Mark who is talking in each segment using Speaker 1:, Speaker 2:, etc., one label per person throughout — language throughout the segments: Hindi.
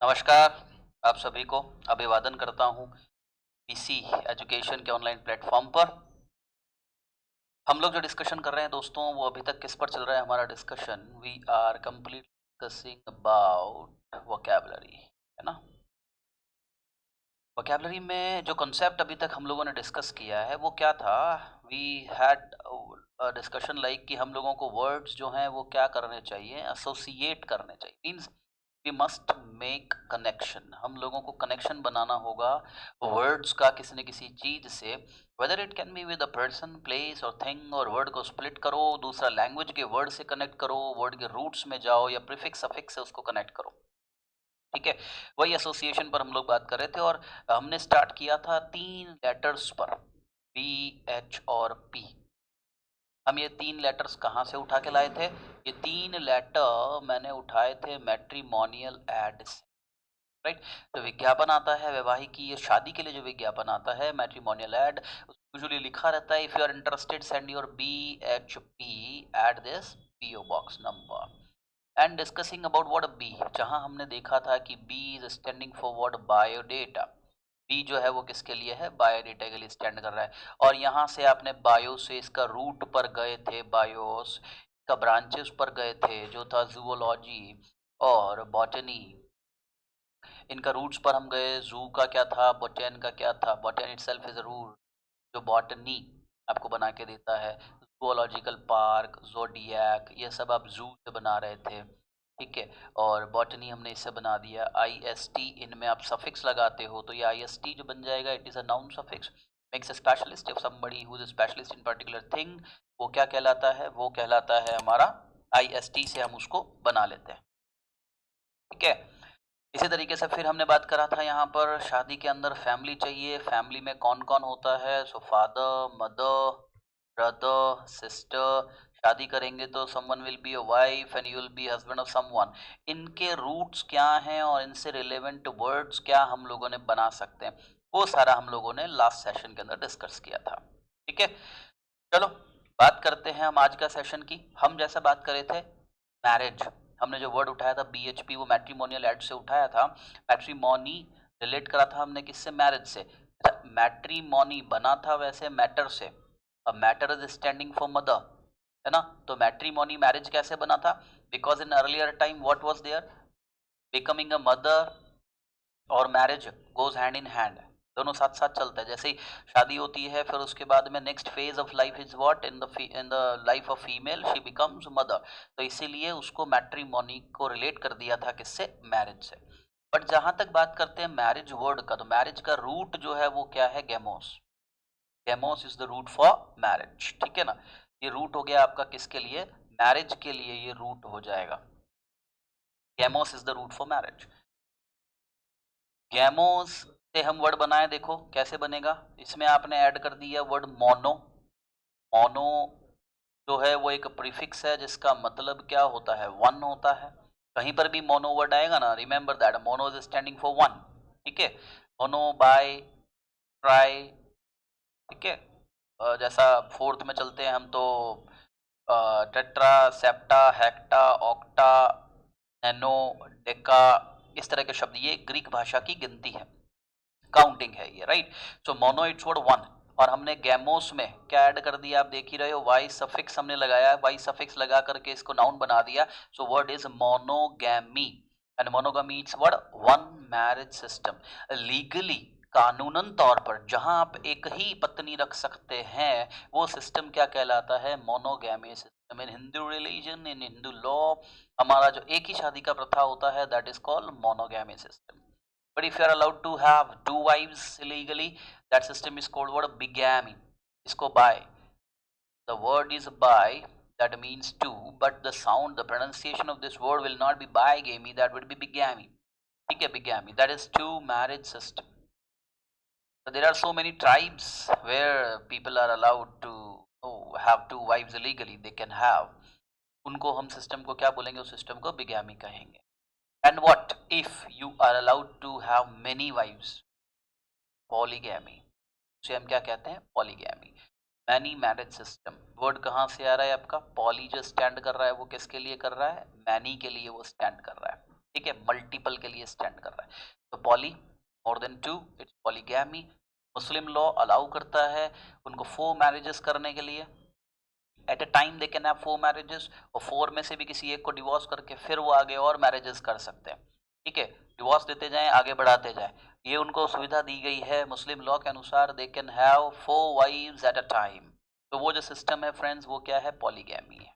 Speaker 1: नमस्कार। आप सभी को अभिवादन करता हूँ पीसी एजुकेशन के ऑनलाइन प्लेटफॉर्म पर। हम लोग जो डिस्कशन कर रहे हैं दोस्तों, वो अभी तक किस पर चल रहा है हमारा discussion? We are complete discussing about vocabulary, है ना? वोकैबुलरी में जो कॉन्सेप्ट अभी तक हम लोगों ने डिस्कस किया है वो क्या था? वी हैड डिस्कशन लाइक कि हम लोगों को वर्ड्स जो हैं वो क्या करने चाहिए, एसोसिएट करने चाहिए। Means we must make connection. हम लोगों को कनेक्शन बनाना होगा वर्ड्स का किसी न किसी चीज से। Whether it can be with a person, place और थिंग। और वर्ड को स्प्लिट करो, दूसरा लैंग्वेज के वर्ड से कनेक्ट करो, वर्ड के रूट्स में जाओ या प्रीफिक्स सफिक्स से उसको कनेक्ट करो। ठीक है, वही एसोसिएशन पर हम लोग बात कर रहे थे। और हमने स्टार्ट किया था 3 लेटर्स पर, बी, एच और पी। हम ये 3 लेटर्स कहाँ से उठा के लाए थे? ये 3 लेटर मैंने उठाए थे मैट्रिमोनियल एड से, राइट? तो विज्ञापन आता है वैवाहिक, ये शादी के लिए जो विज्ञापन आता है मैट्रिमोनियल एड, यूजुअली लिखा रहता है, if you are interested send your B H P at this PO box number. And discussing about what B, जहां हमने देखा था कि B is standing for what? Biodata. B जो है वो किसके लिए है? बायोडेटा के लिए स्टैंड कर रहा है। और यहाँ से आपने बायो से इसका रूट पर गए थे, बायोस का ब्रांचेस पर गए थे जो था जूलॉजी और बॉटनी। इनका रूट्स पर हम गए। जू का क्या था, बोटेन का क्या था? बोटेन इटसेल्फ इज अ रूट जो बॉटनी आपको बना के देता है। जूलॉजिकल पार्क, जोडियक, ये सब आप जू से बना रहे थे, ठीक है। और बॉटनी हमने इससे बना दिया। आई एस टी, इनमें आप सफिक्स लगाते हो तो ये आई एस टी जो बन जाएगा, it is a noun suffix, makes a specialist. If somebody who is specialist in particular thing, वो क्या कहलाता है? वो कहलाता है हमारा आई एस टी से हम उसको बना लेते हैं, ठीक है। इसी तरीके से फिर हमने बात करा था यहाँ पर शादी के अंदर फैमिली चाहिए। फैमिली में कौन कौन होता है? So father, mother, brother, sister. शादी करेंगे तो someone will be a wife and you will be husband of someone. इनके रूट्स क्या हैं और इनसे रिलेवेंट वर्ड्स क्या हम लोगों ने बना सकते हैं, वो सारा हम लोगों ने लास्ट सेशन के अंदर डिस्कस किया था, ठीक है। चलो बात करते हैं हम आज का सेशन की। हम जैसा बात करे थे मैरिज, हमने जो वर्ड उठाया था बीएचपी, वो मैट्रिमोनियल एड से उठाया था। मैट्रिमोनी रिलेट करा था हमने किससे? मैरिज से। अच्छा, मैट्रिमोनी बना था वैसे मैटर से। अब matter is standing for mother, है ना? तो मैट्रिमोनी मैरिज कैसे बना था? Because in earlier time what was there? Becoming a mother और marriage goes hand in hand, दोनों साथ साथ चलता है। जैसे ही शादी होती है फिर उसके बाद में next phase of life is what? In the life of female she becomes mother. तो इसीलिए उसको मैट्रिमोनी को रिलेट कर दिया था किससे? मैरिज से। बट जहां तक बात करते हैं मैरिज वर्ड का, तो मैरिज का रूट जो है वो क्या है? Gamos. Gamos is the root for marriage, ठीक है ना? ये रूट हो गया आपका किसके लिए? मैरिज के लिए ये रूट हो जाएगा। Gamos is the root for marriage. Gamos से हम वर्ड बनाए, देखो कैसे बनेगा। इसमें आपने ऐड कर दिया वर्ड मोनो। मोनो जो है वो एक प्रीफिक्स है जिसका मतलब क्या होता है? वन होता है। कहीं पर भी मोनो वर्ड आएगा ना, remember that mono is standing for one, ठीक है। मोनो, बाय, ट्राई, ठीक है। जैसा फोर्थ में चलते हैं हम तो tetra, septa, hecto, octa, nano, Deka, इस तरह के शब्द, ये ग्रीक भाषा की गिनती है, काउंटिंग है ये, right? So mono it's word one. और हमने गैमोस में क्या ऐड कर दिया? आप देख ही रहे हो, वाई सफिक्स हमने लगाया, वाई सफिक्स लगा करके इसको नाउन बना दिया। So word is monogamy. And monogamy it's word one marriage system. Legally, कानूनन तौर पर जहां आप एक ही पत्नी रख सकते हैं, वो सिस्टम क्या कहलाता है? Monogamy system. In Hindu religion, in Hindu law, हमारा जो एक ही शादी का प्रथा होता है, that is called monogamy system. But if you are allowed to have two wives illegally, that system is called what? Bigamy. इसको by. The word is by, that means two, but the sound, the pronunciation of this word will not be bigamy, that would be bigamy. ठीक है, bigamy. That is two marriage system. So there are so many tribes where people are allowed to have two wives illegally. They can have. उनको हम सिस्टम को क्या बोलेंगे? उस सिस्टम को बिगैमी कहेंगे। And what if you are allowed to have many wives? Polygamy, उसे हम क्या कहते हैं? Polygamy. Many marriage system, word कहाँ से आ रहा है आपका? पॉली जो स्टैंड कर रहा है वो किसके लिए कर रहा है? मैनी के लिए वो स्टैंड कर रहा है। ठीक है, मल्टीपल के लिए स्टैंड कर रहा है। तो poly more than 2, it's polygamy. Muslim law allow करता है उनको 4 मैरिजेस करने के लिए। At a time they can have 4 marriages, और 4 में से भी किसी एक को डिवोर्स करके फिर वो आगे और मैरिजेस कर सकते हैं। ठीक है, डिवोर्स देते जाएं, आगे बढ़ाते जाएं, ये उनको सुविधा दी गई है मुस्लिम लॉ के अनुसार। They can have 4 wives at a time. तो वो जो सिस्टम है फ्रेंड्स, वो क्या है? पॉलीगैमी है।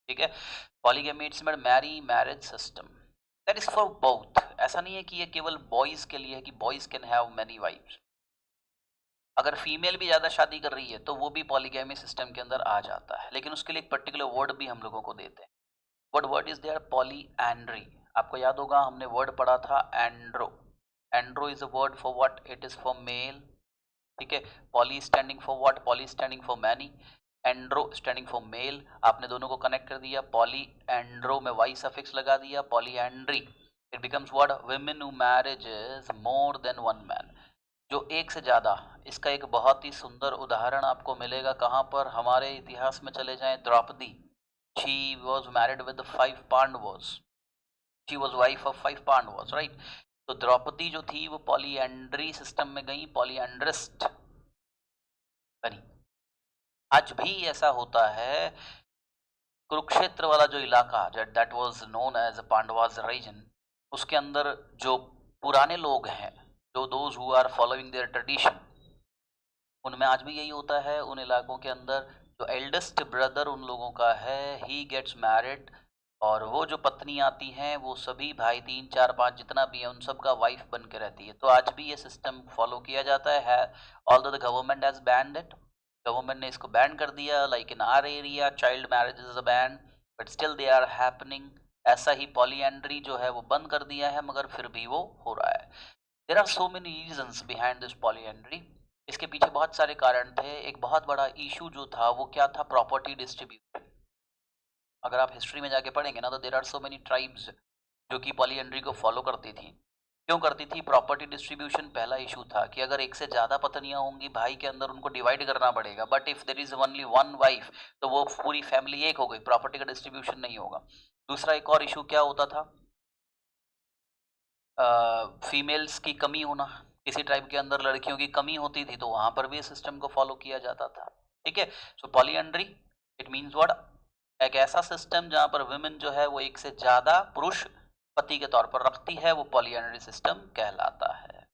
Speaker 1: ठीक है, polygamy it's marry marriage system that is for both. ऐसा नहीं है कि ये केवल बॉयज के लिए है कि boys can have many wives. अगर फीमेल भी ज्यादा शादी कर रही है तो वो भी पॉलीगैमी सिस्टम के अंदर आ जाता है, लेकिन उसके लिए एक पर्टिकुलर वर्ड भी हम लोगों को देते हैं। What word is there? Polyandry. आपको याद होगा हमने वर्ड पढ़ा था andro. Andro is a word for what? It is for male. ठीक है, poly standing for what? Poly standing for many, andro standing for male. आपने दोनों को कनेक्ट कर दिया, पॉली एंड्रो में वाई सफिक्स लगा दिया, polyandry. It becomes what? Women who marriages more than one man, जो एक से ज्यादा। इसका एक बहुत ही सुंदर उदाहरण आपको मिलेगा कहाँ पर? हमारे इतिहास में चले जाएं, Draupadi. She was married with 5 Pandavas, she was wife of 5 Pandavas, right? तो द्रौपदी जो थी वो पॉलीएंड्री सिस्टम में गई, पॉलीएंड्रिस्ट बनी। आज भी ऐसा होता है। कुरुक्षेत्र वाला जो इलाका, that was known as Pandavas region, उसके अंदर जो पुराने लोग हैं, जो those who are following their tradition, उनमें आज भी यही होता है। उन इलाकों के अंदर जो एल्डेस्ट ब्रदर उन लोगों का है, ही गेट्स मैरिड, और वो जो पत्नी आती हैं वो सभी भाई 3 4 5 जितना भी है उन सब का वाइफ बन के रहती है। तो आज भी ये सिस्टम फॉलो किया जाता है। Although the government has banned it, government ने इसको बैन कर दिया, like in our area child marriage is a ban, but still they are happening. ऐसा ही पॉलीएंड्री जो है वो बंद कर दिया है, मगर फिर भी वो हो रहा है। There are so many reasons behind this polyandry. इसके पीछे बहुत सारे कारण थे। एक बहुत बड़ा इशू जो था वो क्या था? Property distribution. अगर आप हिस्ट्री में जाके पढ़ेंगे ना, तो there are so many tribes जो कि पॉलीएंड्री को फॉलो करती थी। क्यों करती थी? प्रॉपर्टी डिस्ट्रीब्यूशन पहला इशू था कि अगर एक से ज्यादा पत्नियां होंगी भाई के अंदर, उनको डिवाइड करना पड़ेगा। But if there is only one wife, तो वो पूरी फैमिली एक हो गई, प्रॉपर्टी का डिस्ट्रीब्यूशन नहीं होगा। दूसरा एक और इशू क्या होता था? फीमेल्स की कमी होना। किसी ट्राइब के अंदर लड़कियों की कमी होती थी तो वहां पर भी इस सिस्टम को फॉलो किया जाता था। ठीक है, सो पॉलीएंड्री इट मींस व्हाट? एक ऐसा सिस्टम जहां पर वुमेन जो है वो एक से ज्यादा पुरुष पति के तौर पर रखती है, वो पॉलीएंड्री सिस्टम कहलाता है।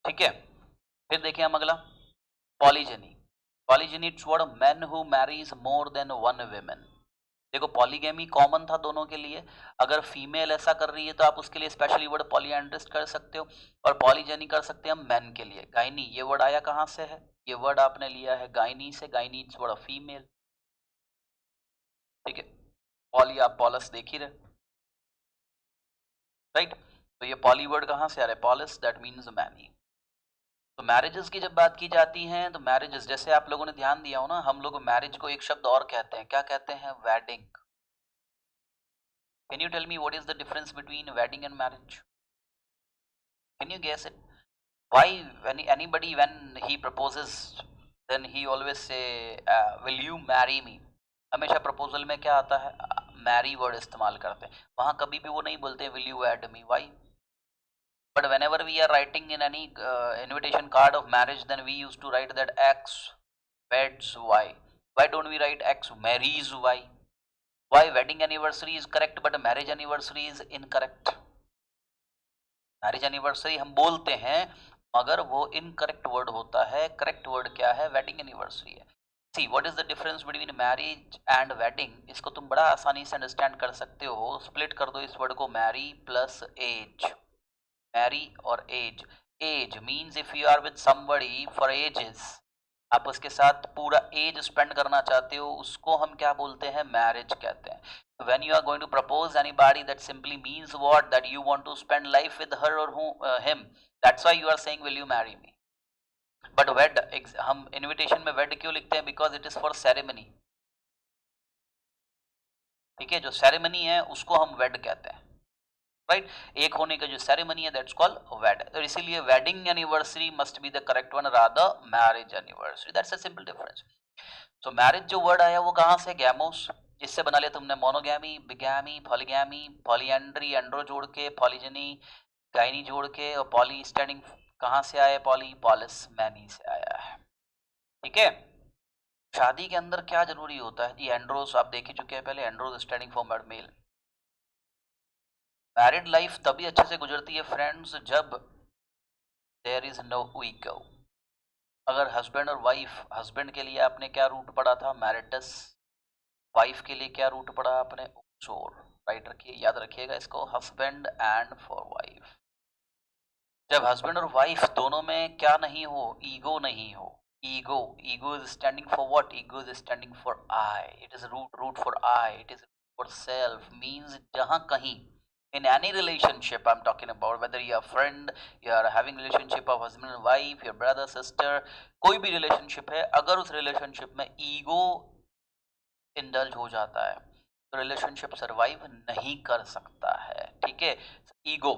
Speaker 1: ठीक है, फिर देखिए हम अगला, polygyny. Polygyny it's what? Man who marries more than one women. देखो, पॉलीगैमी कॉमन था दोनों के लिए। अगर फीमेल ऐसा कर रही है तो आप उसके लिए स्पेशली वर्ड पॉलीएंड्रिस्ट कर सकते हो, और पॉलीजेनी कर सकते हैं हम मैन के लिए। गायनी, ये वर्ड आया कहाँ से है? ये वर्ड आपने लिया है गायनी से। Gynae it's word female. ठीक है, पॉली आप पॉलस देख ही रहे, राइट? तो ये पॉली वर्ड कहाँ से आ रहा है? Polys, that means many. तो मैरिजेस की जब बात की जाती है तो मैरिजेस, जैसे आप लोगों ने ध्यान दिया हो ना, हम लोग मैरिज को एक शब्द और कहते हैं। क्या कहते हैं? Wedding. Can you tell me what is the difference between wedding and marriage? Can you guess it? Why when anybody when he proposes, then he always say will you marry me? हमेशा प्रपोजल में क्या आता है? मैरी वर्ड इस्तेमाल करते हैं। वहां कभी भी वो नहीं बोलते will you wed me? Why? But whenever we are writing in any invitation card of marriage, then we used to write that X weds Y. Why don't we write X marries Y? Why wedding anniversary is correct but marriage anniversary is incorrect? Marriage anniversary हम बोलते हैं, मगर वो इनकरेक्ट वर्ड होता है। करेक्ट वर्ड क्या है? वेडिंग एनिवर्सरी है। See what is the difference between marriage and wedding? इसको तुम बड़ा आसानी से अंडरस्टैंड कर सकते हो। स्प्लिट कर दो इस वर्ड को, मैरी प्लस एज। मैरी और age. Age means if you are with somebody for ages, आप उसके साथ पूरा एज स्पेंड करना चाहते हो, उसको हम क्या बोलते हैं? मैरिज कहते हैं। When you are going to propose anybody, that simply means what? That you want to spend life with her or him. That's why you are saying will you marry me? But wed, हम invitation में wed क्यों लिखते हैं? Because it is for ceremony. ठीक है, जो सेरेमनी है उसको हम वेड कहते हैं, राइट? एक होने का जो सेरेमनी है दैट्स कॉल्ड वेड। तो इसीलिए wedding anniversary must be the correct one, rather marriage anniversary. That's a simple difference. So marriage जो वर्ड आया वो कहाँ से? गैमोस। इससे बना लिया तुमने मोनोगैमी, बिगैमी, पॉलीगैमी, पॉलीएंड्री, एंड्रो जोड़ के, पॉलीजनी, गायनी जोड़ के, और पॉली स्टैंडिंग कहाँ से आया? पॉली पॉलिसमैनी से आया है। ठीक है, शादी के अंदर क्या जरूरी होता है जी? एंड्रोस आप देख ही चुके हैं पहले, Andros standing for mail. Married life तभी अच्छे से गुजरती है फ्रेंड्स जब देयर इज नो ईगो। अगर हस्बैंड और वाइफ, हस्बैंड के लिए आपने क्या रूट पढ़ा था? मैरिटस। वाइफ के लिए क्या रूट पढ़ा आपने? चोर। राइट रखिए, याद रखिएगा इसको, हस्बैंड एंड फॉर वाइफ। जब हस्बैंड और वाइफ दोनों में क्या नहीं हो? ईगो नहीं हो। Ego, ego is standing for what? Ego is standing for I. It is root for I, it is for self. Means जहां कहीं in any relationship I'm talking about, whether you are friend, you are having relationship of husband and wife, your brother sister, कोई भी relationship है, अगर उस relationship में ego इंडल्ज हो जाता है तो रिलेशनशिप सरवाइव नहीं कर सकता है। ठीक है, ego.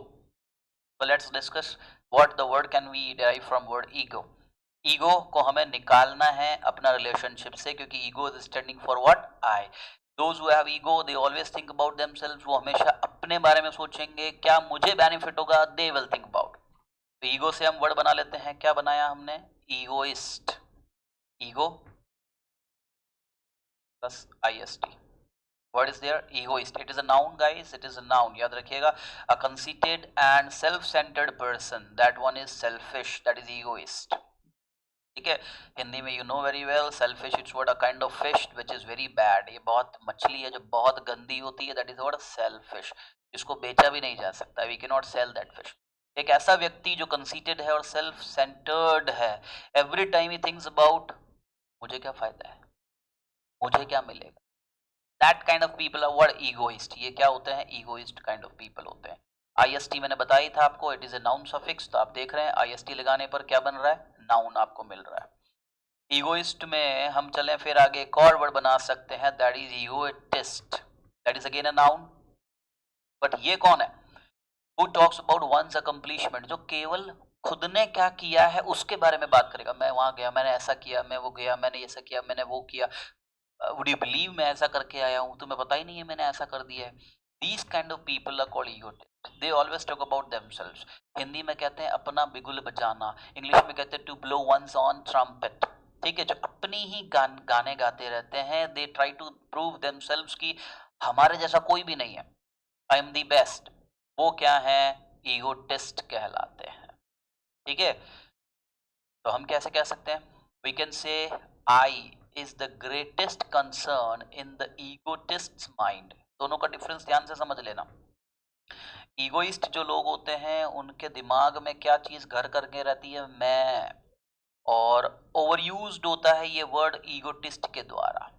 Speaker 1: So let's discuss what the word can we derive from word ego. Ego को हमें निकालना है अपना रिलेशनशिप से, क्योंकि ego is standing for what? I. Those who have ego they always think about themselves. वो हमेशा अपने बारे में सोचेंगे, क्या मुझे बेनिफिट होगा, दे विल थिंक अबाउट। तो ईगो से हम वर्ड बना लेते हैं, क्या बनाया हमने? Egoist. Ego plus IST, what is there? Egoist. It is a noun guys, it is a noun, याद रखिएगा। A conceited and self-centered person, that one is selfish, that is egoist। ठीक है, हिंदी में you know very well selfish, it's what a kind of fish which is very bad। ये बहुत मछली है जो बहुत गंदी होती है, that is what selfish, जिसको बेचा भी नहीं जा सकता, we cannot sell that fish। एक ऐसा व्यक्ति जो conceited है और self centered है, every time he thinks about मुझे क्या फायदा है, मुझे क्या मिलेगा, that kind of people are what? Egoist. ये क्या होते हैं? ईगोइस्ट काइंड ऑफ पीपल होते हैं। आईएसटी मैंने बताया ही था आपको, it is a noun suffix, तो आप देख रहे हैं आईएसटी लगाने पर क्या बन रहा है? नाउन आपको मिल रहा है। ईगोइस्ट में हम चलें फिर आगे, एक और वर्ड बना सकते हैं, that is egoist, that is again a noun. But ये कौन है? Who talks about one's accomplishment, जो केवल खुद ने क्या किया है उसके बारे में बात करेगा। मैं वहां गया, मैंने ऐसा किया, मैं वो गया, मैंने ऐसा किया, मैंने वो किया, वुड यू बिलीव मैं ऐसा करके आया हूँ, तुम्हें पता ही नहीं है मैंने ऐसा कर दिया है। These kind of people are called egotist, they always talk about themselves. Hindi में कहते हैं अपना बिगुल बजाना, इंग्लिश में कहते हैं to blow one's own trumpet. ठीक है, जो अपनी ही गाने गाते रहते हैं, they try to prove themselves कि हमारे जैसा कोई भी नहीं है, आई एम दी बेस्ट। वो क्या है? ईगोटिस्ट कहलाते हैं। ठीक है, तो हम कैसे कह सकते हैं? We can say I is the greatest concern in the egotist's mind. दोनों का डिफरेंस ध्यान से समझ लेना। ईगोइस्ट जो लोग होते हैं उनके दिमाग में क्या चीज घर करके रहती है? मैं। और ओवर यूज्ड होता है ये वर्ड ईगोटिस्ट के द्वारा।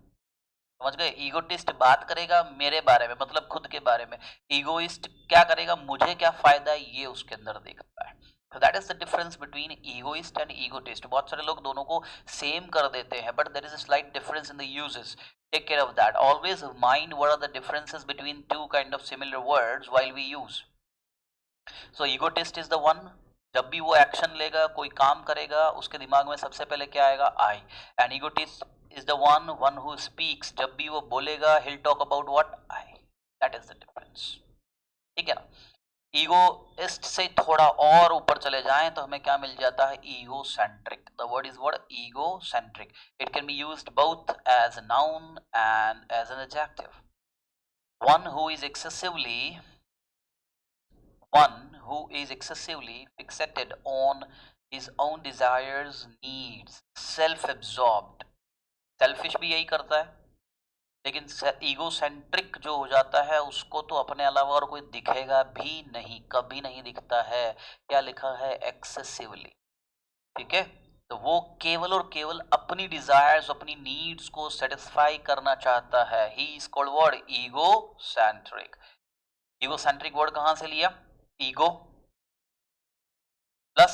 Speaker 1: समझ गए? ईगोटिस्ट बात करेगा मेरे बारे में, मतलब खुद के बारे में। ईगोइस्ट क्या करेगा? मुझे क्या फायदा है ये उसके अंदर देखता है। तो that is the difference between egoist and egotist. बहुत सारे लोग दोनों को सेम कर देते हैं, but there is a slight difference in the uses. Take care of that, always mind what are the differences between two kind of similar words while we use. So egotist is the one, जब भी वो एक्शन लेगा, कोई काम करेगा, उसके दिमाग में सबसे पहले क्या आएगा? I. And egotist is the one who speaks, जब भी वो बोलेगा he'll talk about what? I। that is the difference। ठीक है ना? ईगोइस्ट से थोड़ा और ऊपर चले जाएं तो हमें क्या मिल जाता है? Egocentric. The word is word egocentric. It can be used both as a noun and as an adjective. One who is excessively one who is excessively fixated on his own desires, needs, self-absorbed। Selfish भी यही करता है, लेकिन ईगोसेंट्रिक जो हो जाता है उसको तो अपने अलावा और कोई दिखेगा भी नहीं, कभी नहीं दिखता है। क्या लिखा है? एक्सेसिवली। ठीक है, तो वो केवल और केवल अपनी डिजायर्स, अपनी नीड्स को सेटिस्फाई करना चाहता है। He is called word egocentric. Egocentric word कहां से लिया? Ego plus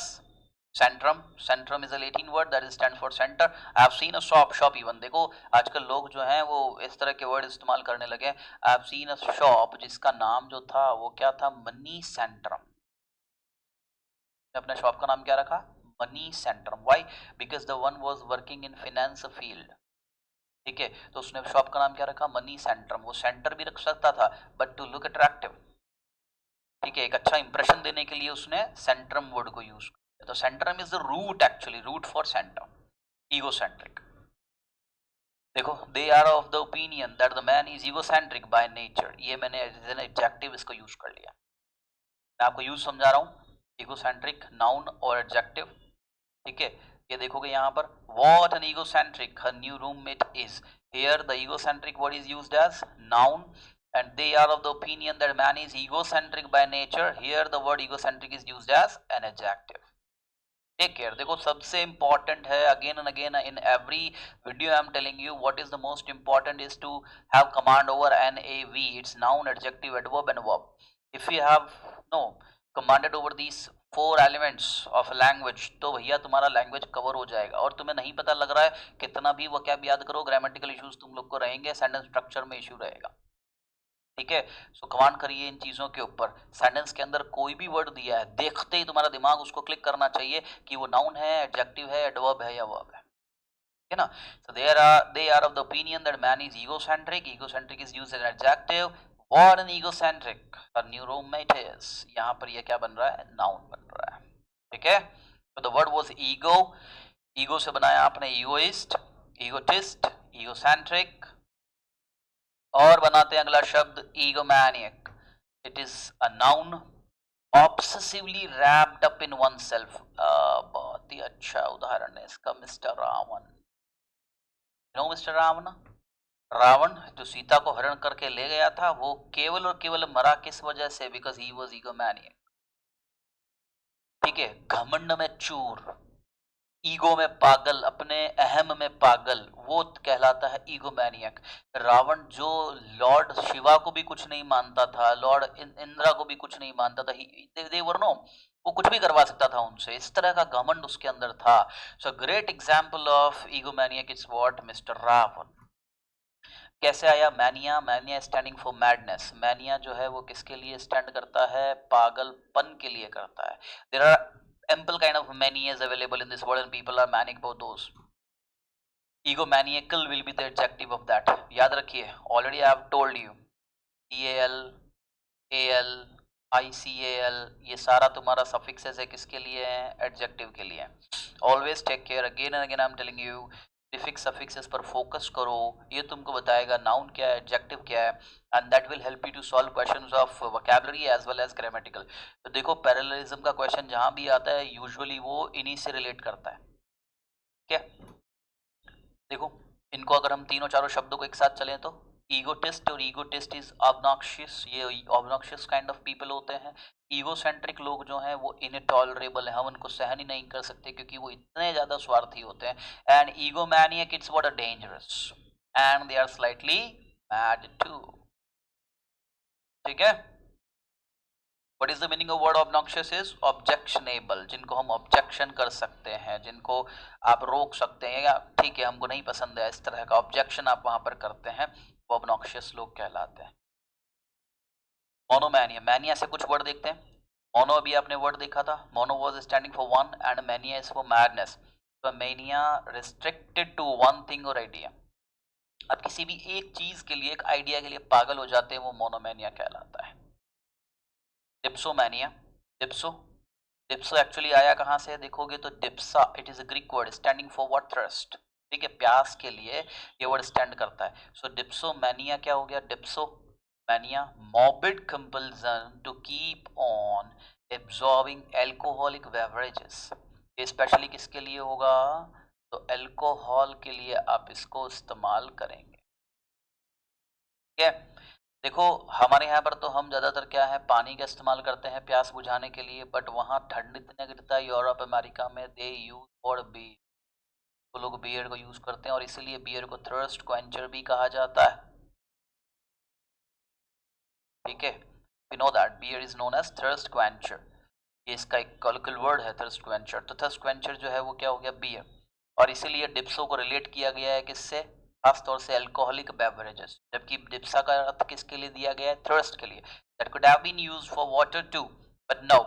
Speaker 1: Centrum. Centrum is a Latin word that stand for centre. I have seen a shop, shop even देखो आजकल लोग जो हैं वो इस तरह के वर्ड इस्तेमाल करने लगे। I have seen a shop जिसका नाम जो था वो क्या था? Money Centrum. अपने शॉप का नाम क्या रखा? Money Centrum. Why? Because the one was working in finance field. ठीक है, तो उसने शॉप का नाम क्या रखा, मनी सेंट्रम। वो सेंटर भी रख सकता था बट टू लुक अट्रैक्टिव, ठीक है, एक अच्छा इंप्रेशन देने के लिए उसने सेंट्रम वर्ड को यूज किया। तो centrum is the root, actually root for centrum, egocentric. देखो, they are of the opinion that the man is egocentric by nature, ये मैंने एज एन एडजेक्टिव इसको यूज कर लिया। मैं आपको यूज समझा रहा हूँ, ईगोसेंट्रिक नाउन और एडजेक्टिव, ठीक है। ये देखोगे यहाँ पर, what an egocentric her new roommate is, here the egocentric word is used as noun, and they are of the opinion that man is egocentric by nature, here the word egocentric is used as an adjective. Take care. देखो, सबसे इंपॉर्टेंट है, again and again in every video I am telling you what is the most important is to have command over N A V, it's noun, adjective, adverb and verb. If you have no commanded over these 4 elements of language, तो भैया तुम्हारा लैंग्वेज कवर हो जाएगा। और तुम्हें नहीं पता लग रहा है, कितना भी वो क्या याद करो, ग्रामेटिकल इश्यूज तुम लोग को रहेंगे, सेंटेंस स्ट्रक्चर में इशू रहेगा, ठीक है। सो कमांड करिए इन चीजों के ऊपर। सेंटेंस के अंदर कोई भी वर्ड दिया है, देखते ही तुम्हारा दिमाग उसको क्लिक करना चाहिए कि वो नाउन है, एडजेक्टिव है, एडवर्ब है या वर्ब है, ठीक है ना। सो they are of the opinion that man is egocentric, egocentric is used as an adjective, what an egocentric a new roommate is, यहाँ पर ये क्या बन रहा है, नाउन बन रहा है, ठीक है। तो the word was ego, ego से बनाया आपने ईगोइस्ट, ईगोटिस्ट, ईगोसेंट्रिक, और बनाते हैं अगला शब्द egomaniac. It is a noun obsessively wrapped up in oneself. बहुत ही अच्छा उदाहरण है इसका mister Ravana. No mister Ravana, Ravana जो सीता को हरण करके ले गया था, वो केवल और केवल मरा किस वजह से, बिकॉज ही वॉज ईगोमैनियक, ठीक है, घमंड में चूर, ईगो में पागल, अपने अहम में पागल, वो कहलाता है ईगोमैनियक। रावण जो लॉर्ड शिवा को भी कुछ नहीं मानता था, लॉर्ड इंद्रा को भी कुछ नहीं मानता था, दे वर नो, वो कुछ भी करवा सकता था उनसे, इस तरह का घमंड उसके अंदर था। So great example of egomaniac is what, mister Ravana. कैसे आया mania, mania standing for madness, mania जो है वो किसके लिए स्टैंड करता है, पागलपन के लिए करता है। There are ample kind of manias available in this world and people are manic about those. Egomaniacal will be the adjective of that. याद रखिए, already I have told you, EAL, AL, ICAL, ये सारा तुम्हारा suffixes है, किसके लिए है, adjective के लिए। Always take care, again and again I am telling you, prefix suffixes पर फोकस करो, ये तुमको बताएगा नाउन क्या है, एडजेक्टिव क्या है, and that will help you to solve questions of vocabulary as well as grammatical. तो देखो, पैरेललिज्म का क्वेश्चन जहां भी आता है यूजुअली वो इन्हीं से रिलेट करता है, क्या। देखो, इनको अगर हम तीनों चारों शब्दों को एक साथ चलें तो ईगोटिस्ट और ईगोटिस्ट इज ऑब्नॉक्शियस, ये ऑब्नॉक्शियस काइंड ऑफ पीपल होते हैं। ईगोसेंट्रिक लोग जो हैं वो इनटॉलरेबल है, हम उनको सहन ही नहीं कर सकते क्योंकि वो इतने ज्यादा स्वार्थी होते हैं। And egomaniac it's what a dangerous, and they are slightly mad too, ठीक है। What is the meaning of word obnoxious is objectionable, जिनको हम ऑब्जेक्शन कर सकते हैं, जिनको आप रोक सकते हैं, या ठीक है हमको नहीं पसंद है, इस तरह का ऑब्जेक्शन आप वहां पर करते हैं, वो ऑब्नॉक्शियस लोग कहलाते हैं। मोनोमैनिया, मैनिया से कुछ वर्ड देखते हैं। मोनो अभी आपने वर्ड देखा था, mono was standing for one and mania is for madness. तो mania restricted to one thing और आइडिया, आप किसी भी एक चीज के लिए, एक आइडिया के लिए पागल हो जाते हैं, वो मोनोमैनिया कहलाता है। डिप्सोमैनिया, डिप्सो, डिप्सो एक्चुअली आया कहाँ से, देखोगे तो dipsa, it is a Greek word standing for what, thirst, ठीक है, प्यास के लिए ये वर्ड स्टैंड करता है। सो डिप्सोमैनिया क्या हो गया, dipsomania morbid compulsion to keep on absorbing alcoholic beverages, ये स्पेशली किसके लिए होगा, तो एल्कोहल के लिए आप इसको इस्तेमाल करेंगे, ठीक है। देखो, हमारे यहाँ पर तो हम ज़्यादातर क्या है, पानी का इस्तेमाल करते हैं प्यास बुझाने के लिए, बट वहाँ ठंड इतने गिरता है यूरोप अमेरिका में, दे यूज फॉर बीयर, वो लोग बियर को यूज करते हैं, और इसीलिए बियर को थर्स्ट क्वेंचर भी कहा जाता है, ठीक है। You know that beer is known as thirst quencher, ये इसका एक कॉलिकल वर्ड है थर्स्ट क्वेंचर। तो थर्स्ट क्वेंचर जो है वो क्या हो गया, बियर, और इसीलिए डिप्सो को रिलेट किया गया है किससे, खासतौर से अल्कोहलिक बेवरेजेस, जबकि डिप्सा का अर्थ किसके लिए दिया गया है, थर्स्ट के लिए। That could have been used for water too, but no,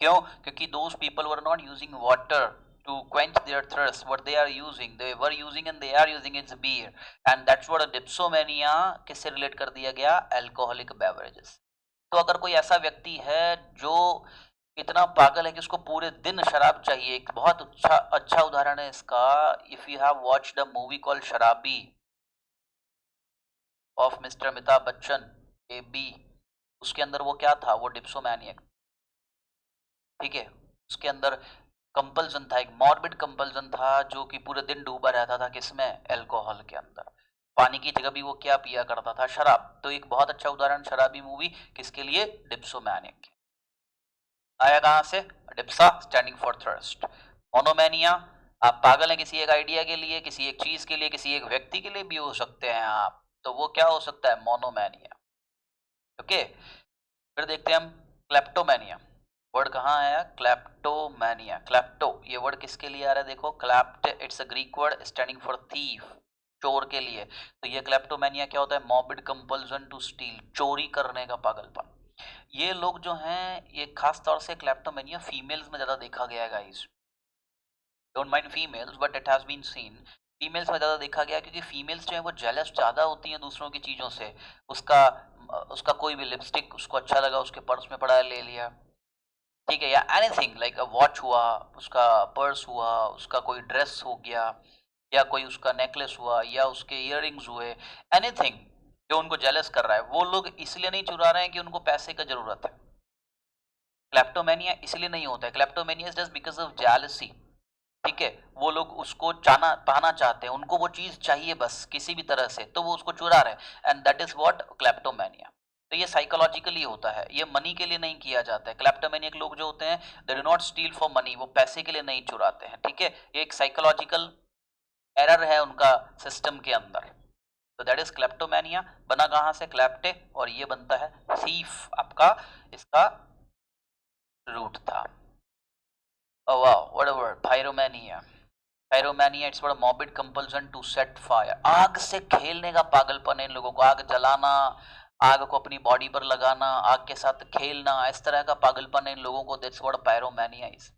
Speaker 1: क्यों, क्योंकि those people were not using water to quench their thirst, what they are using, they were using and they are using is beer, and that's what a dipsomania किससे relate कर दिया गया, alcoholic beverages। तो अगर कोई ऐसा व्यक्ति है जो इतना पागल है कि उसको पूरे दिन शराब चाहिए, एक बहुत अच्छा अच्छा उदाहरण है इसका, if you have watched a movie called Sharaabi of mister Amitabh Bachchan, A B, उसके अंदर वो क्या था, वो डिप्सोमैनियक, ठीक है, उसके अंदर कंपल्सन था, एक मॉर्बिड कंपल्सन था जो कि पूरे दिन डूबा रहता था किसमें, अल्कोहल के अंदर, पानी की जगह भी वो क्या पिया करता था, शराब। तो एक बहुत अच्छा उदाहरण शराबी मूवी किसके लिए, डिप्सोमैनिक। आया कहां से, डिप्सा स्टैंडिंग फॉर थर्स्ट। मोनोमैनिया, आप पागल हैं किसी एक आइडिया के लिए, किसी एक चीज के लिए, किसी एक व्यक्ति के लिए भी हो सकते हैं आप, तो वो क्या हो सकता है, मोनोमैनिया। ओके, फिर देखते हैं हम क्लेप्टोमैनिया। वर्ड कहाँ आया, क्लेप्टोमैनिया, क्लेप्टो ये वर्ड किसके लिए आ रहा है, देखो clapped, it's a Greek word standing for thief, चोर के लिए। तो ये क्लेप्टोमैनिया क्या होता है, मॉर्बिड कंपल्सन टू स्टील, चोरी करने का पागलपन। ये लोग जो हैं, ये खास तौर से क्लेप्टोमेनिया फीमेल्स में ज्यादा देखा गया है guys, don't mind females but it has been seen, females में ज्यादा देखा गया क्योंकि फीमेल्स जो है वो जेलस ज्यादा होती हैं दूसरों की चीजों से। उसका उसका कोई भी लिपस्टिक उसको अच्छा लगा, उसके पर्स में पड़ा है ले लिया, ठीक है, या एनीथिंग लाइक अ वॉच हुआ, उसका पर्स हुआ, उसका कोई ड्रेस हो गया, या कोई उसका नेकलेस हुआ, या उसके इयररिंग्स हुए, एनीथिंग जो उनको जेलस कर रहा है, वो लोग इसलिए नहीं चुरा रहे हैं कि उनको पैसे का जरूरत है। क्लेप्टोमेनिया इसलिए नहीं होता है, kleptomania is just because of jealousy, ठीक है, वो लोग उसको चाना पाना चाहते हैं, उनको वो चीज चाहिए बस किसी भी तरह से, तो वो उसको चुरा रहे हैं, and that is what kleptomania. तो ये साइकोलॉजिकली होता है, ये मनी के लिए नहीं किया जाता है। क्लेप्टोमेनियक लोग जो होते हैं, दे do not steel for money, वो पैसे के लिए नहीं चुराते हैं, ठीक है, ये एक साइकोलॉजिकल एरर है उनका सिस्टम के अंदर। तो दैट इज क्लेप्टोमेनिया, बना कहां से, क्लेप्टे, और ये बनता है थीफ, आपका इसका रूट था। Oh wow, what a word, pyromania. Pyromania, it's what a morbid compulsion to set fire. आग से खेलने का पागलपन है इन लोगों को, आग जलाना, आग को अपनी बॉडी पर लगाना, आग के साथ खेलना, इस तरह का पागलपन है इन लोगों को, that's what a pyromania is.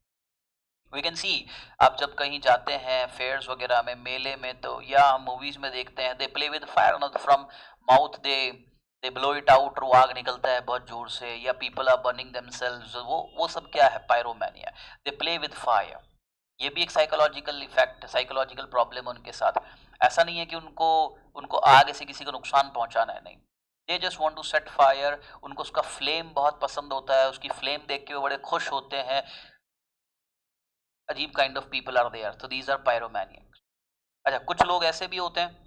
Speaker 1: We can see, आप जब कहीं जाते हैं फेयर्स वगैरह में, मेले में, तो या मूवीज में देखते हैं, they play with fire, not from mouth, they blow it out, और वो आग निकलता है बहुत जोर से, या people are burning themselves, वो सब क्या है, पायरोमैनिया, they play with fire। ये भी एक साइकोलॉजिकल इफेक्ट, साइकोलॉजिकल प्रॉब्लम उनके साथ। ऐसा नहीं है कि उनको उनको आग से किसी को नुकसान पहुंचाना है, नहीं, they just want to set fire, उनको उसका फ्लेम बहुत पसंद होता है, उसकी फ्लेम देख के वो बड़े खुश होते हैं, अजीब kind of people are there, तो दीज आर पायरोमैनियक। अच्छा, कुछ लोग ऐसे भी होते हैं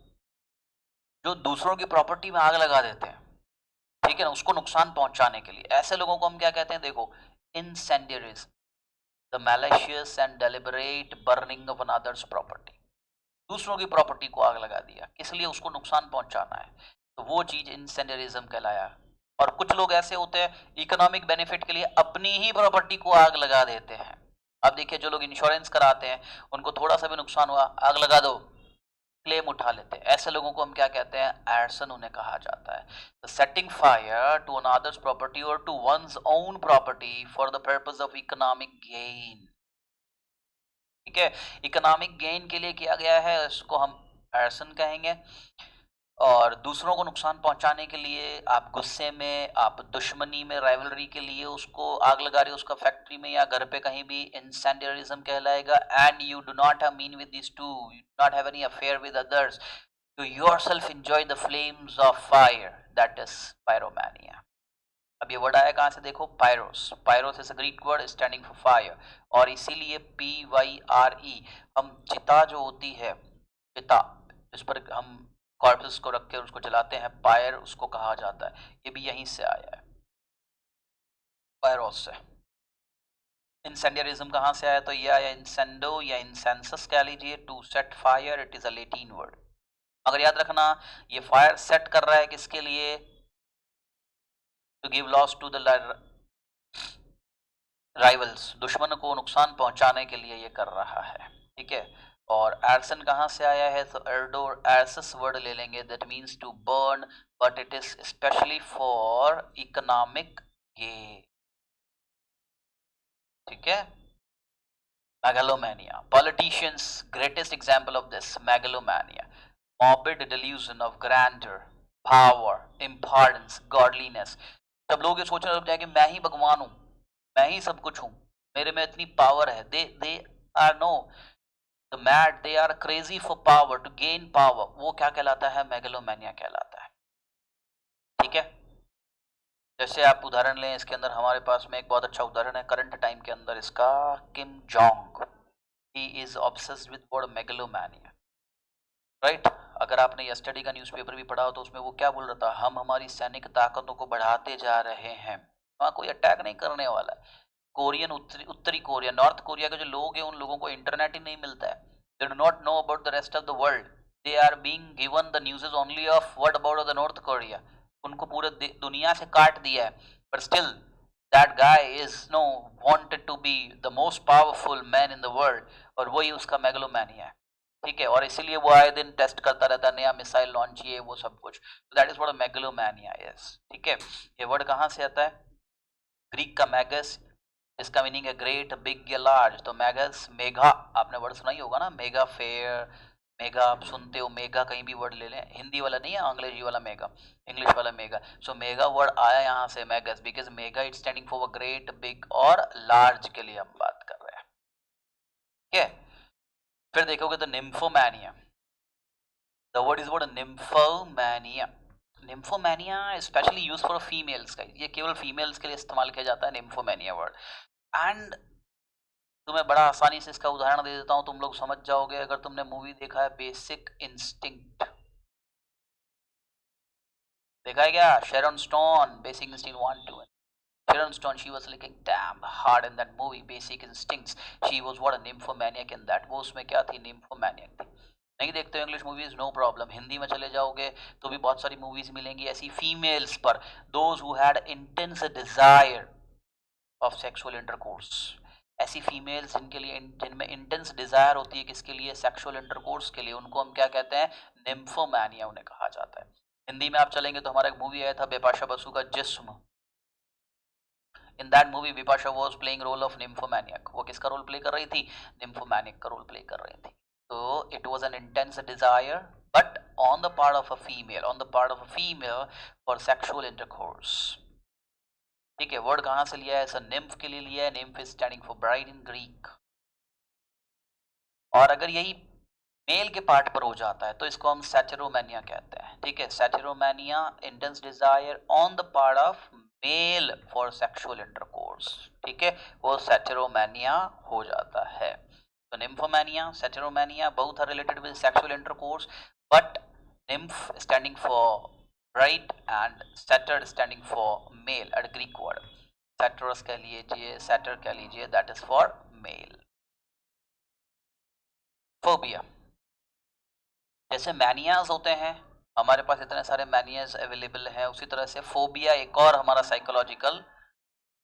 Speaker 1: जो दूसरों की प्रॉपर्टी में आग लगा देते हैं, ठीक है ना, उसको नुकसान पहुंचाने के लिए, ऐसे लोगों को हम क्या कहते हैं, देखो, incendiarism, the malicious and deliberate burning of another's property, दूसरों की प्रॉपर्टी को आग लगा दिया, किस लिए, उसको नुकसान पहुंचाना है, तो वो चीज इंसेंडियरिज्म कहलाया। और कुछ लोग ऐसे होते हैं इकोनॉमिक बेनिफिट के लिए अपनी ही प्रॉपर्टी को आग लगा देते हैं। अब देखिए, जो लोग इंश्योरेंस कराते हैं, उनको थोड़ा सा भी नुकसान हुआ, आग लगा दो, क्लेम उठा लेते हैं, ऐसे लोगों को हम क्या कहते हैं, एर्सन उन्हें कहा जाता है। Setting fire to another's property और to one's own property for the purpose of economic gain, ठीक है, इकोनॉमिक गेन के लिए किया गया है, इसको हम एर्सन कहेंगे। और दूसरों को नुकसान पहुंचाने के लिए, आप गुस्से में, आप दुश्मनी में, राइवलरी के लिए उसको आग लगा रहे हो, उसका फैक्ट्री में या घर पे कहीं भी, इंसेंडियरिज्म कहलाएगा। And you do not have mean with this too, you do not have any affair with others, you yourself enjoy the flames of fire, that is pyromania। अब ये वर्ड आया कहां से, देखो, pyros, pyros is a Greek word standing for fire, और इसीलिए PYRE, हम चिता जो होती है, चिता जिस पर हम कॉर्पस को रख के उसको जलाते हैं, पायर उसको कहा जाता है, ये भी यहीं से आया है, पायरोस से। इंसेंडियरिज्म कहाँ से आया, तो ये आया इंसेंडो या इंसेंसस कह लीजिए, to set fire, it is a Latin word. अगर याद रखना, ये फायर सेट कर रहा है किसके लिए, to give loss to the rivals, दुश्मन को नुकसान पहुंचाने के लिए ये कर रहा है, ठीक है। और एर्सन कहाँ से आया है, तो एर्डो एर्सस वर्ड ले लेंगे, that means to burn, but it is specially for economic gain, ठीक है। Megalomania. Politicians, greatest example of this, megalomania. Morbid delusion of grandeur, power, importance, godliness. सब लोग ये सोचने लग जाएंगे मैं ही भगवान हूँ, मैं ही सब कुछ हूँ, मेरे में इतनी पावर है. They are no the mad, they are crazy for power, to gain power. वो क्या कहलाता है? मेगलोमैनिया कहलाता है. ठीक है. जैसे आप उदाहरण लें, इसके अंदर हमारे पास में एक बहुत अच्छा उदाहरण है करंट टाइम के अंदर इसका, Kim Jong. He is obsessed with word megalomania, right. अगर आपने यस्टरडे का न्यूज़पेपर भी पढ़ा हो तो उसमें वो क्या बोल रहा था, हम हमारी सैनिक ताकतों को बढ़ाते जा रहे हैं. वहाँ कोई अटैक नहीं करने वाला. कोरियन, उत्तरी कोरिया, नॉर्थ कोरिया के जो लोग हैं उन लोगों को इंटरनेट ही नहीं मिलता है. They do not know about the rest of the world. They are being given the news only of what about the North Korea. उनको पूरे दुनिया से काट दिया है. But still that guy is no wanted to be the most powerful man in the world, और वही उसका मेगलोमैनिया है. ठीक है. और इसीलिए वो आए दिन टेस्ट करता रहता है, नया मिसाइल लॉन्च किए, वो सब कुछ. That is what a megalomania is. ठीक है. ये वर्ड कहाँ से आता है? ग्रीक का मैगस, इसका मीनिंग है ग्रेट, बिग या लार्ज. तो मैगस, मेगा, आपने वर्ड सुना ही होगा ना, मेगा फेयर. मेगा आप सुनते हो, मेगा कहीं भी वर्ड ले लें, हिंदी वाला नहीं है, अंग्रेजी वाला मेगा, इंग्लिश वाला मेगा. सो मेगा वर्ड आया यहाँ से Magas, because mega it standing for great, big और लार्ज के लिए हम बात कर रहे हैं. ठीक है. फिर देखोगे तो निम्फोमैनिया. The word is what? Nymphomania. Nymphomania is specially used for females का, ये केवल फीमेल्स के लिए इस्तेमाल किया जाता है निम्फोमैनिया वर्ड. एंड तुम्हें बड़ा आसानी से इसका उदाहरण दे देता हूँ, तुम लोग समझ जाओगे. अगर तुमने मूवी देखा है बेसिक इंस्टिंक्ट, देखा है क्या? Sharon Stone, basic instinct 1, 2. Sharon Stone, she was looking damn hard in that movie, Basic Instincts. She was what a nymphomaniac in that. वो उसमें क्या थी? nymphomaniac थी. नहीं देखते हो English movies, no problem. Hindi में चले जाओगे तो भी बहुत सारी मूवीज मिलेंगी ऐसी फीमेल्स पर. Those who had intense desire of sexual intercourse. ऐसी फीमेल्स जिनके लिए, जिनमें इंटेंस डिजायर होती है किसके लिए? सेक्सुअल इंटरकोर्स के लिए. उनको हम क्या कहते हैं? निम्फोमैनिया उन्हें कहा जाता है. हिंदी में आप चलेंगे तो हमारा एक मूवी आया था बिपाशा बसु का, Jism. In that movie Bipasha was playing role of nymphomaniac. वो किसका रोल प्ले कर रही थी? निम्फोमैनिक का रोल प्ले कर रही थी. तो it was an intense Dzire but on the part of a female, on the part of a female for sexual intercourse. ठीक है. वर्ड कहाँ से लिया है? सर निम्फ के लिए लिया है. Nymph is standing for bride in Greek. और अगर यही मेल के पार्ट पर हो जाता है तो इसको हम सैटिरोमैनिया कहते हैं. ठीक है. Satyromania, intense desire on the part of male for sexual intercourse. ठीक है. वो सैटिरोमैनिया हो जाता है. तो निम्फोमैनिया, सैटिरोमैनिया, both are related with sexual intercourse, but nymph standing for bride and satyr standing for male at Greek word. Satyrs कह लीजिए, satyr कह लीजिए, that is for male. Phobia. जैसे मैनियाज होते हैं, हमारे पास इतने सारे मैनियाज अवेलेबल हैं, उसी तरह से फोबिया एक और हमारा साइकोलॉजिकल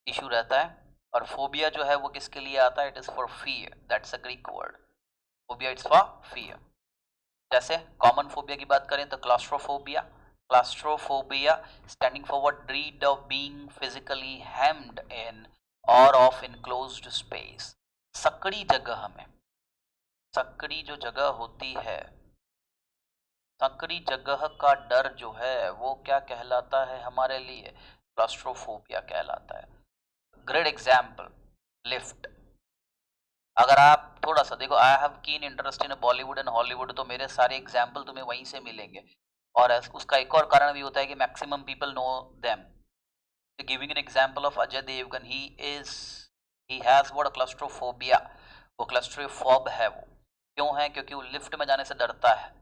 Speaker 1: इशू रहता है. और फोबिया जो है वो किसके लिए आता है? It is for fear. That's a Greek word. Phobia it's for fear. जैसे कॉमन फोबिया की बात करें तो claustrophobia. Claustrophobia standing for what? Dread of being physically hemmed in और ऑफ इनक्लोज्ड स्पेस. सकड़ी जगह में, सकड़ी जो जगह होती है, संकरी जगह का डर जो है वो क्या कहलाता है हमारे लिए? क्लास्ट्रोफोबिया कहलाता है. Great example, lift. अगर आप थोड़ा सा देखो, I have keen interest in Bollywood and Hollywood, तो मेरे सारे एग्जाम्पल तुम्हें वहीं से मिलेंगे. और उसका एक और कारण भी होता है कि maximum people know them. Giving an example of Ajay Devgan, he has what? Claustrophobia. वो क्लस्ट्रोफोब है. वो क्यों है? क्योंकि वो लिफ्ट में जाने से डरता है.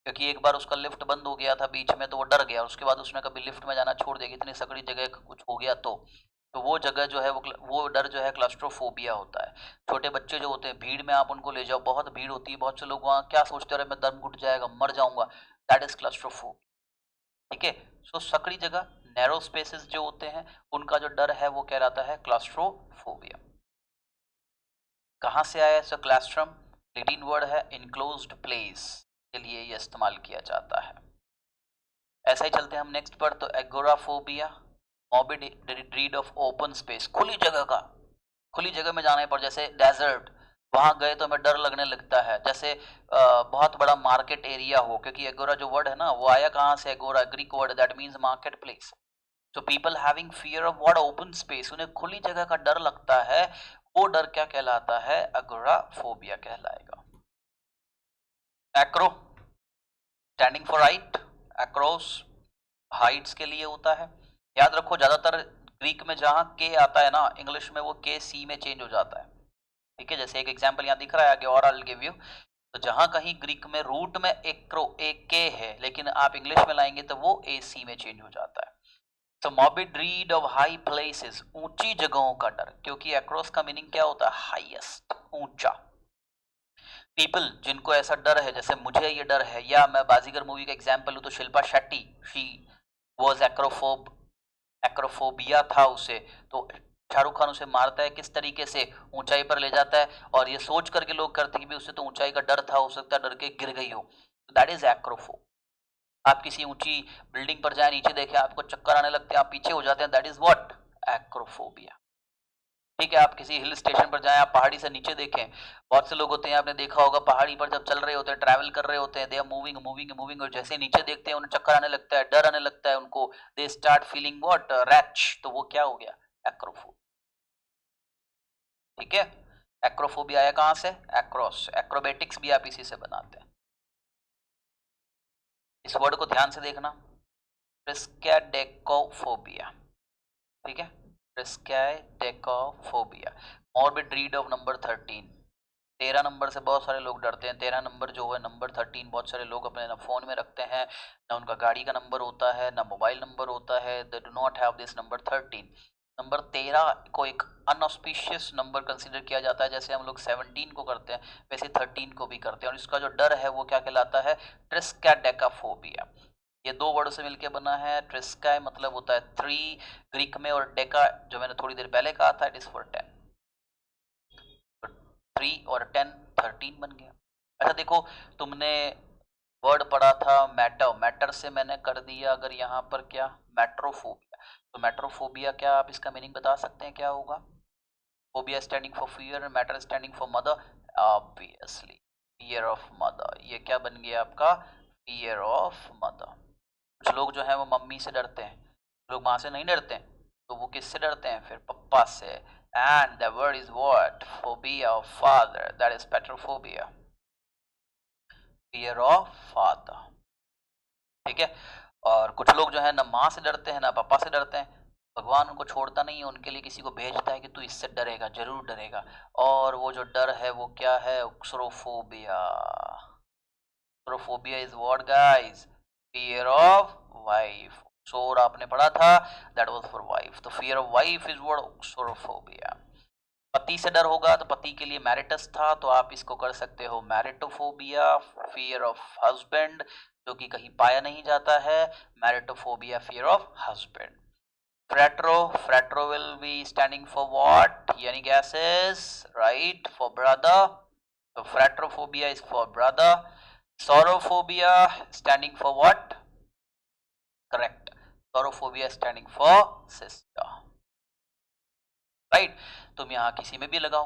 Speaker 1: क्योंकि एक बार उसका लिफ्ट बंद हो गया था बीच में तो वो डर गया, उसके बाद उसने कभी लिफ्ट में जाना छोड़ दिया, इतनी सकड़ी जगह कुछ हो गया तो वो जगह जो है वो डर जो है क्लास्ट्रोफोबिया होता है. छोटे बच्चे जो होते हैं, भीड़ में आप उनको ले जाओ, बहुत भीड़ होती है, बहुत से लोग वहाँ क्या सोचते रहे, मैं दम घुट जाएगा, मर जाऊंगा. That is claustrophobia. ठीक है. सो सकड़ी जगह, नैरो स्पेसेस जो होते हैं, उनका जो डर है वो कहलाता है क्लास्ट्रोफोबिया. कहाँ से आया? सो क्लास्ट्रम लैटिन वर्ड है, इनक्लोज्ड प्लेस के लिए ये इस्तेमाल किया जाता है. ऐसा ही चलते हैं हम नेक्स्ट पर. तो agoraphobia, morbid dread of open space, खुली जगह का, खुली जगह में जाने पर, जैसे डेजर्ट. वहां गए तो हमें डर लगने लगता है। जैसे बहुत बड़ा मार्केट एरिया हो, क्योंकि एगोरा जो वर्ड है ना वो आया कहाँ से, agora Greek word that means market place. तो people having fear of what, open space, उन्हें खुली जगह का डर लगता है, वो डर क्या कहलाता है, एगोराफोबिया कहलाएगा। Acro standing for height, across Heights के लिए होता है। याद रखो ज्यादातर ग्रीक में जहां के आता है ना, इंग्लिश में वो के सी में चेंज हो जाता है। ठीक है, जैसे एक एग्जांपल यहाँ दिख रहा है आगे और आई विल गिव यू। तो जहां कहीं ग्रीक में रूट में एक्रो एक के है, लेकिन आप इंग्लिश में लाएंगे तो वो ए सी में चेंज हो जाता है। तो morbid dread of high places, ऊंची जगहों का डर, क्योंकि एक्रोस का मीनिंग क्या होता है, हाईएस्ट, ऊंचा। पीपल जिनको ऐसा डर है, जैसे मुझे ये डर है, या मैं बाजीगर मूवी का एग्जांपल लूं तो Shilpa Shetty, she was acrophobia था उसे। तो शाहरुख खान उसे मारता है किस तरीके से, ऊंचाई पर ले जाता है, और ये सोच करके लोग करते हैं कि भी उसे तो ऊंचाई का डर था, हो सकता है डर के गिर गई हो। That is acrophobia. आप किसी ऊंची बिल्डिंग पर जाए, नीचे देखें, आपको चक्कर आने लगते हैं, आप पीछे हो जाते हैं, दैट इज व्हाट, एक्रोफोबिया। ठीक है, आप किसी हिल स्टेशन पर जाएं, आप पहाड़ी से नीचे देखें, बहुत से लोग होते हैं, आपने देखा होगा पहाड़ी पर जब चल रहे होते हैं, ट्रैवल कर रहे होते हैं, they are moving moving moving, और जैसे नीचे देखते हैं उन्हें चक्कर आने लगता है, डर आने लगता है उनको, they start feeling what, wretch, तो वो क्या हो गया, एक्रोफोबिया। ठीक है, एक्रोफोबिया आया कहां से, एक्रोस, एक्रोबेटिक्स भी आप इसी से बनाते हैं। इस वर्ड को ध्यान से देखना, प्रिस्कैडेकोफोबिया। ठीक है, triskaidekaphobia, morbid dread of number 13। 13 number से बहुत सारे लोग डरते हैं। 13 नंबर जो है, नंबर 13 बहुत सारे लोग अपने ना फोन में रखते हैं, ना उनका गाड़ी का नंबर होता है, ना मोबाइल नंबर होता है, they do not have this number 13। Number 13 को एक अनऑस्पिशियस नंबर कंसीडर किया जाता है, जैसे हम लोग 17 को करते हैं वैसे 13 को भी करते हैं, और इसका जो डर है वो क्या कहलाता है, ट्रिस्कैडेकाफोबिया। ये दो वर्ड से मिलकर बना है। ट्रिस्काई मतलब होता है 3 ग्रीक में, और डेका जो मैंने थोड़ी देर पहले कहा था, इट इज फॉर 10। तो 3 और 10 13 बन गया। अच्छा देखो, तुमने वर्ड पढ़ा था मैटर, मैटर से मैंने कर दिया अगर यहाँ पर क्या, मेट्रोफोबिया। तो मेट्रोफोबिया क्या, आप इसका मीनिंग बता सकते हैं क्या होगा, phobia standing for fear, matter standing for mother, obviously fear of mother. ये क्या बन गया आपका, फियर ऑफ मदर। कुछ लोग जो है वो मम्मी से डरते हैं, लोग माँ से नहीं डरते हैं, तो वो किससे डरते हैं, फिर पप्पा से। And the word is what, phobia of father, that is patrophobia, fear of father. ठीक है, और कुछ लोग जो है ना माँ से डरते हैं ना पापा से डरते हैं, भगवान उनको छोड़ता नहीं है, उनके लिए किसी को भेजता है कि तू इससे डरेगा, जरूर डरेगा, और वो जो डर है वो क्या है, uxorophobia. Uxorophobia is what guys, fear of wife. सोर आपने पढ़ा था, दैट वाज फॉर वाइफ, तो fear of wife is what, uxorophobia. पति से डर होगा तो पति के लिए मैरिटस था, तो आप इसको कर सकते हो मैरिटोफोबिया, फियर ऑफ हस्बैंड, जो कि कहीं पाया नहीं जाता है, maritophobia, fear of husband. Fratro, fratro will be standing for what, यानी गैसेस, राइट, फॉर ब्रदर, तो fratrophobia is for brother. Sororophobia standing for what, correct, sororophobia standing for sister, right. तुम यहाँ किसी में भी लगाओ,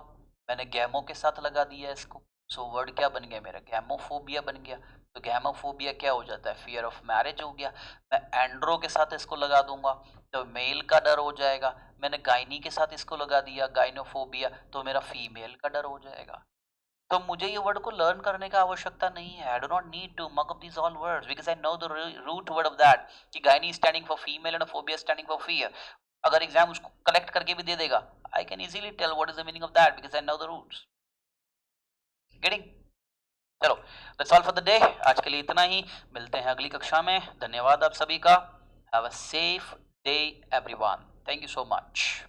Speaker 1: मैंने गैमो के साथ लगा दिया इसको, सो वर्ड क्या बन गया मेरा, गैमोफोबिया बन गया। तो गैमोफोबिया क्या हो जाता है, फियर ऑफ मैरिज हो गया। मैं एंड्रो के साथ इसको लगा दूंगा तो मेल का डर हो जाएगा। मैंने गाइनी के साथ इसको लगा दिया, गाइनोफोबिया, तो मेरा फीमेल का डर हो जाएगा। तो मुझे ये वर्ड को लर्न करने का आवश्यकता नहीं है, I do not need to make up these all words because I know the root word of that, कि gyne standing for female and phobia standing for fear. अगर एग्जाम उसको कलेक्ट करके भी दे देगा, I can easily tell what is the meaning of that because I know the roots. Getting, चलो, that's all for the day. आज के लिए इतना ही, मिलते हैं अगली कक्षा में। धन्यवाद आप सभी का। Have a safe day everyone, thank you so much.